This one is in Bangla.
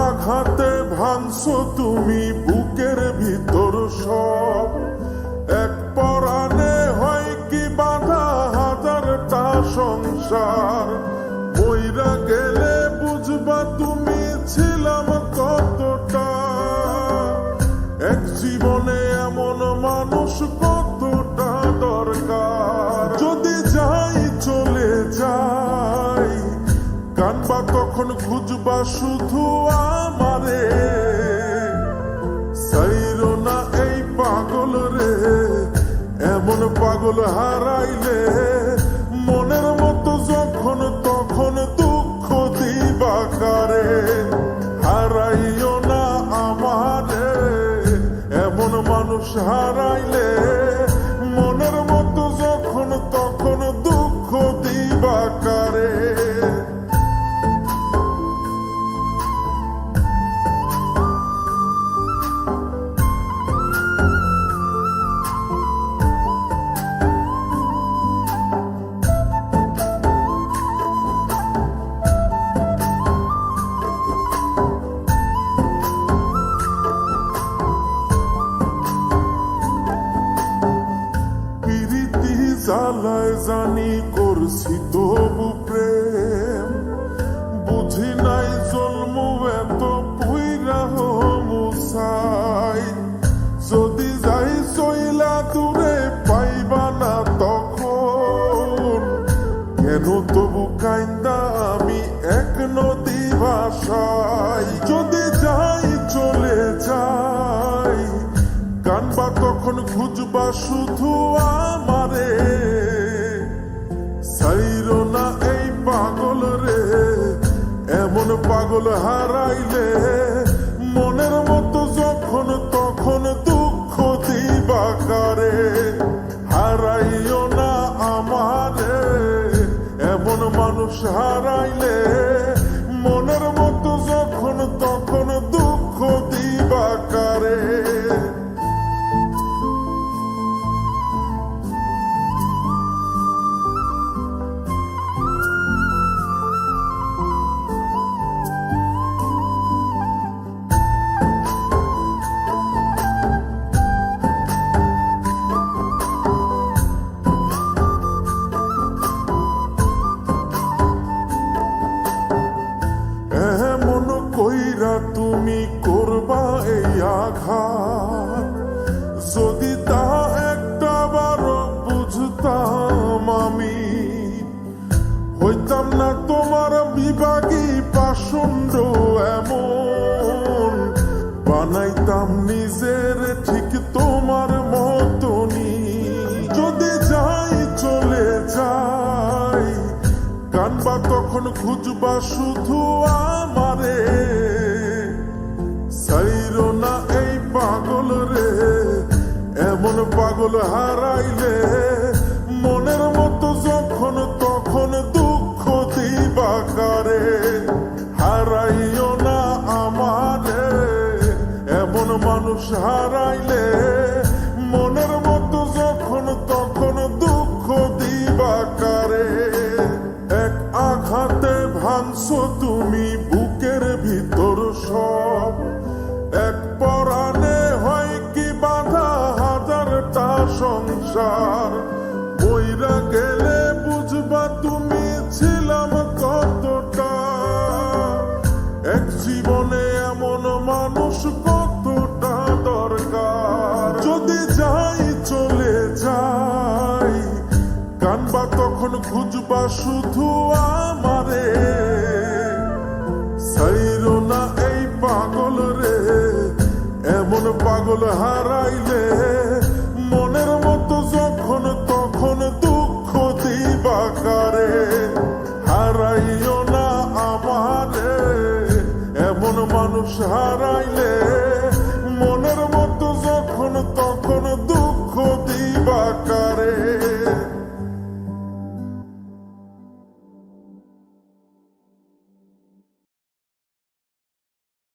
আঘাতে ভাঙছো তুমি বুকের ভিতর সব, এক পরাণে হয় কি বাধা হাজারটা সংসার। মইরা গেলে বুঝবা তুমি ছিলাম কতটা, এক জীবনে এমন মানুষ কতটা দরকার। যদি যাই চলে যাই কানবা তখন খুঁজবা শুধু আমারে, সাইরো না এই পাগল রে, এমন পাগল হারাইলে মনের মতো যখন তখন দুঃখ দিবা কারে। হারাইও না আমারে, এমন মানুষ হারাইলে মনের মতো যখন তখন দুঃখ দিবা কারে। জ্বালায় জানি করছি তবু প্রেম, বুঝি নাই জন্ম এত পুইরা মুসাই। যদি যাই চইলা দূরে পাইবা না তখন, কেন তবু কাইন্দা আমি এক নদী ভাষাই। যদি যাই চলে যাই কানবা তখন খুঁজবা শুধু আমারে, সাইরো না এই পাগল রে, এমন পাগল হারাইলে মনের মতো যখন তখন দুঃখ দিবা কারে। হারাইও না আমারে, এমন মানুষ হারাইলে মনের মতো যখন তখন দুঃখ দিবা কারে। এমন কইরা তুমি করবা এই আঘাত, যদি তা একটা বারো বুঝতাম আমি, হইতাম না তোমার বিভাগী পাষণ্ড এমন, বানাইতাম নিজের ঠিক তোমার মতনই। যদি যাই চলে যাই কানবা তখন খুঁজবা শুধু আমারে, সাইরো না এই পাগল রে, এমন পাগল হারাইলে মনের মতো যখন তখন দুঃখ দিবা কারে। হারাইও না আমারে, এমন মানুষ হারাইলে মনের মতো যখন তখন দুঃখ দিবা কারে। এক আঘাতে ভাঙছো তুমি বুকের ভিতর সব, এক পরাণে হয় কি বাধা হাজারটা সংসার। মইরা গেলে বুঝবা তুমি ছিলাম কতটা, এক জীবনে এমন মানুষ কতটা দরকার। যদি যাই চলে যাই কানবা তখন খুঁজবা শুধু আমারে, সাইরো না এই পাগল রে, এমন পাগল হারাইলে মনের মতো যখন তখন দুঃখ দিবা কারে। হারাইও না আমারে, এমন মানুষ হারাইলে